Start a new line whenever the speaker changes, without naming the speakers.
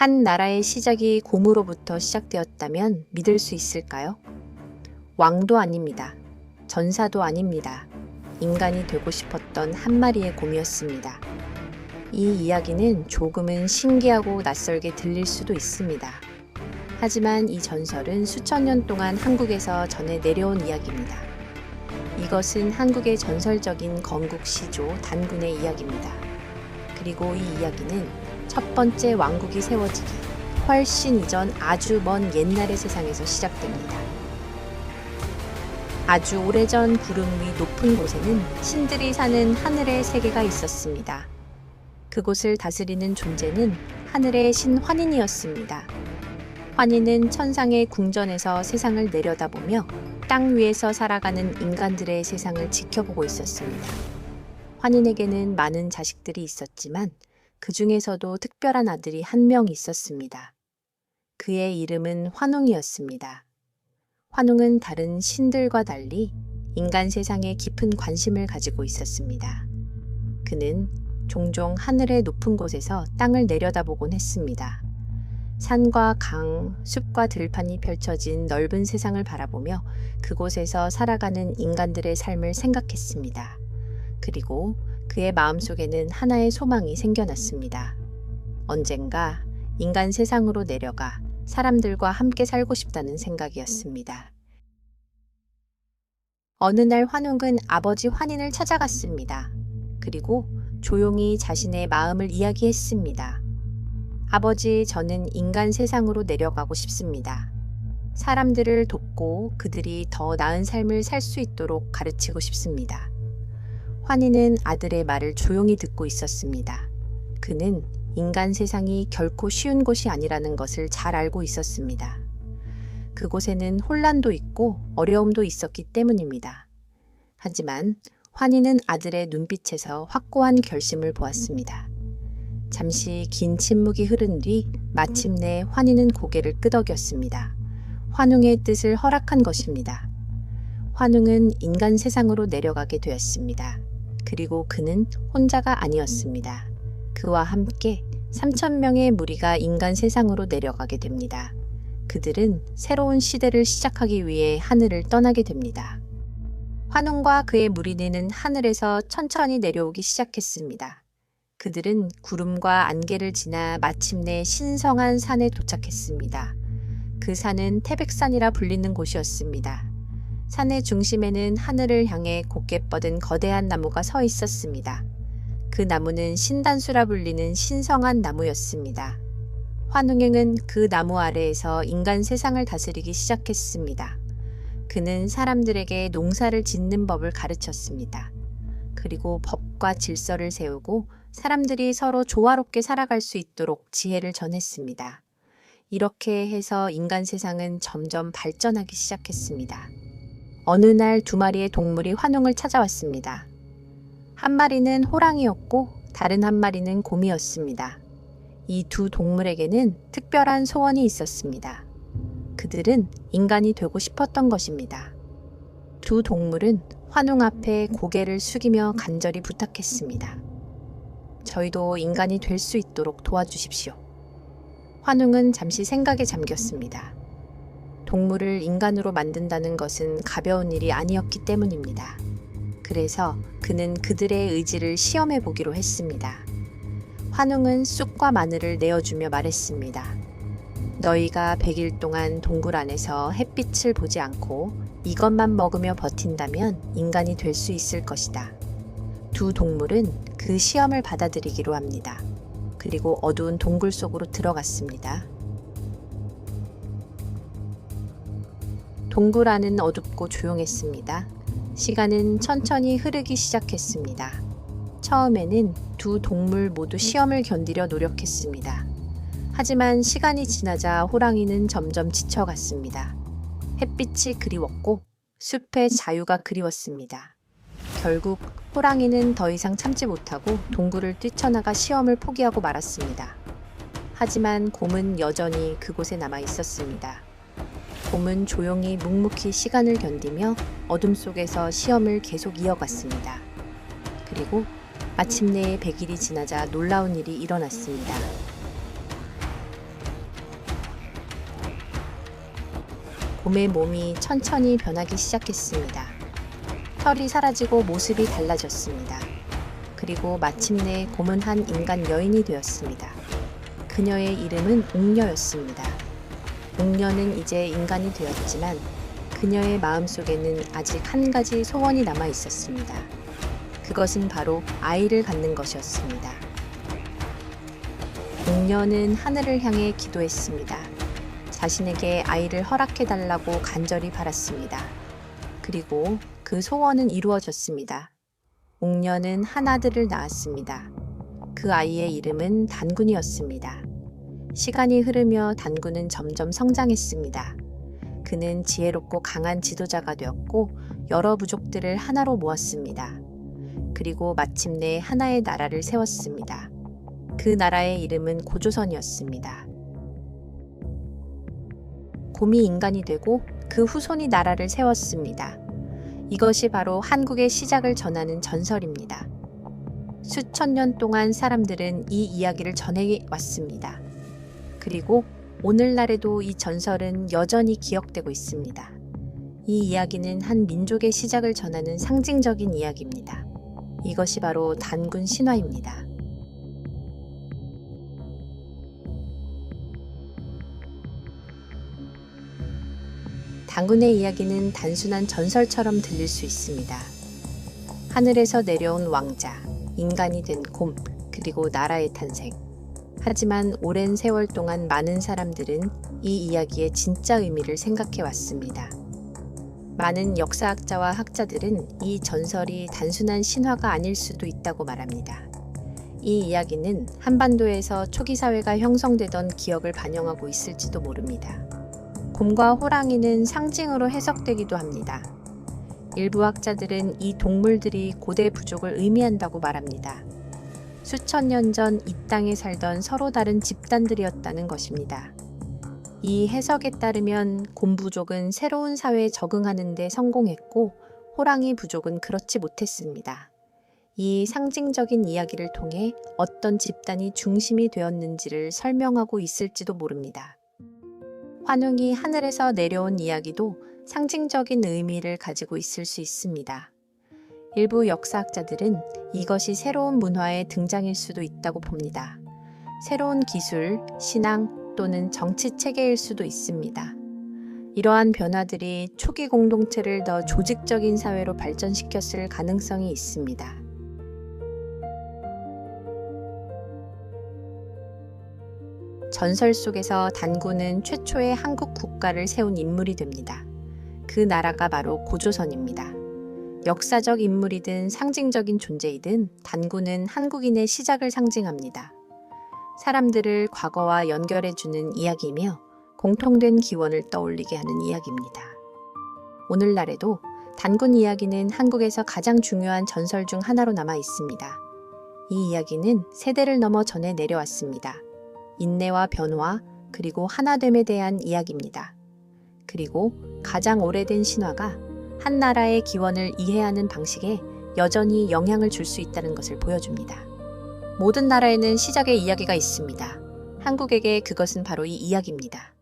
한 나라의 시작이 곰으로부터 시작되었다면 믿을 수 있을까요? 왕도 아닙니다. 전사도 아닙니다. 인간이 되고 싶었던 한 마리의 곰이었습니다. 이 이야기는 조금은 신기하고 낯설게 들릴 수도 있습니다. 하지만 이 전설은 수천 년 동안 한국에서 전해 내려온 이야기입니다. 이것은 한국의 전설적인 건국시조 단군의 이야기입니다. 그리고 이 이야기는 첫 번째 왕국이 세워지기 훨씬 이전 아주 먼 옛날의 세상에서 시작됩니다. 아주 오래전 구름 위 높은 곳에는 신들이 사는 하늘의 세계가 있었습니다. 그곳을 다스리는 존재는 하늘의 신 환인이었습니다. 환인은 천상의 궁전에서 세상을 내려다보며 땅 위에서 살아가는 인간들의 세상을 지켜보고 있었습니다. 환인에게는 많은 자식들이 있었지만 그 중에서도 특별한 아들이 한 명 있었습니다. 그의 이름은 환웅이었습니다. 환웅은 다른 신들과 달리 인간 세상에 깊은 관심을 가지고 있었습니다. 그는 종종 하늘의 높은 곳에서 땅을 내려다보곤 했습니다. 산과 강, 숲과 들판이 펼쳐진 넓은 세상을 바라보며 그곳에서 살아가는 인간들의 삶을 생각했습니다. 그리고 그의 마음속에는 하나의 소망이 생겨났습니다. 언젠가 인간 세상으로 내려가 사람들과 함께 살고 싶다는 생각이었습니다. 어느 날 환웅은 아버지 환인을 찾아갔습니다. 그리고 조용히 자신의 마음을 이야기했습니다. 아버지, 저는 인간 세상으로 내려가고 싶습니다. 사람들을 돕고 그들이 더 나은 삶을 살 수 있도록 가르치고 싶습니다. 환희는 아들의 말을 조용히 듣고 있었습니다. 그는 인간 세상이 결코 쉬운 곳이 아니라는 것을 잘 알고 있었습니다. 그곳에는 혼란도 있고 어려움도 있었기 때문입니다. 하지만 환희는 아들의 눈빛에서 확고한 결심을 보았습니다. 잠시 긴 침묵이 흐른 뒤 마침내 환희는 고개를 끄덕였습니다. 환웅의 뜻을 허락한 것입니다. 환웅은 인간 세상으로 내려가게 되었습니다. 그리고 그는 혼자가 아니었습니다. 그와 함께 3,000명의 무리가 인간 세상으로 내려가게 됩니다. 그들은 새로운 시대를 시작하기 위해 하늘을 떠나게 됩니다. 환웅과 그의 무리는 하늘에서 천천히 내려오기 시작했습니다. 그들은 구름과 안개를 지나 마침내 신성한 산에 도착했습니다. 그 산은 태백산이라 불리는 곳이었습니다. 산의 중심에는 하늘을 향해 곧게 뻗은 거대한 나무가 서 있었습니다. 그 나무는 신단수라 불리는 신성한 나무였습니다. 환웅은 그 나무 아래에서 인간 세상을 다스리기 시작했습니다. 그는 사람들에게 농사를 짓는 법을 가르쳤습니다. 그리고 법과 질서를 세우고 사람들이 서로 조화롭게 살아갈 수 있도록 지혜를 전했습니다. 이렇게 해서 인간 세상은 점점 발전하기 시작했습니다. 어느 날 2마리의 동물이 환웅을 찾아왔습니다. 한 마리는 호랑이였고 다른 한 마리는 곰이었습니다. 이 두 동물에게는 특별한 소원이 있었습니다. 그들은 인간이 되고 싶었던 것입니다. 두 동물은 환웅 앞에 고개를 숙이며 간절히 부탁했습니다. 저희도 인간이 될 수 있도록 도와주십시오. 환웅은 잠시 생각에 잠겼습니다. 동물을 인간으로 만든다는 것은 가벼운 일이 아니었기 때문입니다. 그래서 그는 그들의 의지를 시험해 보기로 했습니다. 환웅은 쑥과 마늘을 내어주며 말했습니다. 너희가 100일 동안 동굴 안에서 햇빛을 보지 않고 이것만 먹으며 버틴다면 인간이 될 수 있을 것이다. 두 동물은 그 시험을 받아들이기로 합니다. 그리고 어두운 동굴 속으로 들어갔습니다. 동굴 안은 어둡고 조용했습니다. 시간은 천천히 흐르기 시작했습니다. 처음에는 두 동물 모두 시험을 견디려 노력했습니다. 하지만 시간이 지나자 호랑이는 점점 지쳐갔습니다. 햇빛이 그리웠고 숲의 자유가 그리웠습니다. 결국 호랑이는 더 이상 참지 못하고 동굴을 뛰쳐나가 시험을 포기하고 말았습니다. 하지만 곰은 여전히 그곳에 남아 있었습니다. 곰은 조용히 묵묵히 시간을 견디며 어둠 속에서 시험을 계속 이어갔습니다. 그리고 마침내 100일이 지나자 놀라운 일이 일어났습니다. 곰의 몸이 천천히 변하기 시작했습니다. 털이 사라지고 모습이 달라졌습니다. 그리고 마침내 곰은 한 인간 여인이 되었습니다. 그녀의 이름은 옥녀였습니다. 옥녀는 이제 인간이 되었지만 그녀의 마음속에는 아직 한 가지 소원이 남아 있었습니다. 그것은 바로 아이를 갖는 것이었습니다. 옥녀는 하늘을 향해 기도했습니다. 자신에게 아이를 허락해달라고 간절히 바랐습니다. 그리고 그 소원은 이루어졌습니다. 옥녀는 한 아들을 낳았습니다. 그 아이의 이름은 단군이었습니다. 시간이 흐르며 단군은 점점 성장했습니다. 그는 지혜롭고 강한 지도자가 되었고 여러 부족들을 하나로 모았습니다. 그리고 마침내 하나의 나라를 세웠습니다. 그 나라의 이름은 고조선이었습니다. 곰이 인간이 되고 그 후손이 나라를 세웠습니다. 이것이 바로 한국의 시작을 전하는 전설입니다. 수천 년 동안 사람들은 이 이야기를 전해왔습니다. 그리고 오늘날에도 이 전설은 여전히 기억되고 있습니다. 이 이야기는 한 민족의 시작을 전하는 상징적인 이야기입니다. 이것이 바로 단군 신화입니다. 단군의 이야기는 단순한 전설처럼 들릴 수 있습니다. 하늘에서 내려온 왕자, 인간이 된 곰, 그리고 나라의 탄생. 하지만 오랜 세월 동안 많은 사람들은 이 이야기의 진짜 의미를 생각해 왔습니다. 많은 역사학자와 학자들은 이 전설이 단순한 신화가 아닐 수도 있다고 말합니다. 이 이야기는 한반도에서 초기 사회가 형성되던 기억을 반영하고 있을지도 모릅니다. 곰과 호랑이는 상징으로 해석되기도 합니다. 일부 학자들은 이 동물들이 고대 부족을 의미한다고 말합니다. 수천 년 전 이 땅에 살던 서로 다른 집단들이었다는 것입니다. 이 해석에 따르면 곰 부족은 새로운 사회에 적응하는 데 성공했고 호랑이 부족은 그렇지 못했습니다. 이 상징적인 이야기를 통해 어떤 집단이 중심이 되었는지를 설명하고 있을지도 모릅니다. 환웅이 하늘에서 내려온 이야기도 상징적인 의미를 가지고 있을 수 있습니다. 일부 역사학자들은 이것이 새로운 문화의 등장일 수도 있다고 봅니다. 새로운 기술, 신앙 또는 정치 체계일 수도 있습니다. 이러한 변화들이 초기 공동체를 더 조직적인 사회로 발전시켰을 가능성이 있습니다. 전설 속에서 단군은 최초의 한국 국가를 세운 인물이 됩니다. 그 나라가 바로 고조선입니다. 역사적 인물이든 상징적인 존재이든 단군은 한국인의 시작을 상징합니다. 사람들을 과거와 연결해주는 이야기이며 공통된 기원을 떠올리게 하는 이야기입니다. 오늘날에도 단군 이야기는 한국에서 가장 중요한 전설 중 하나로 남아 있습니다. 이 이야기는 세대를 넘어 전해 내려왔습니다. 인내와 변화, 그리고 하나됨에 대한 이야기입니다. 그리고 가장 오래된 신화가 한 나라의 기원을 이해하는 방식에 여전히 영향을 줄 수 있다는 것을 보여줍니다. 모든 나라에는 시작의 이야기가 있습니다. 한국에게 그것은 바로 이 이야기입니다.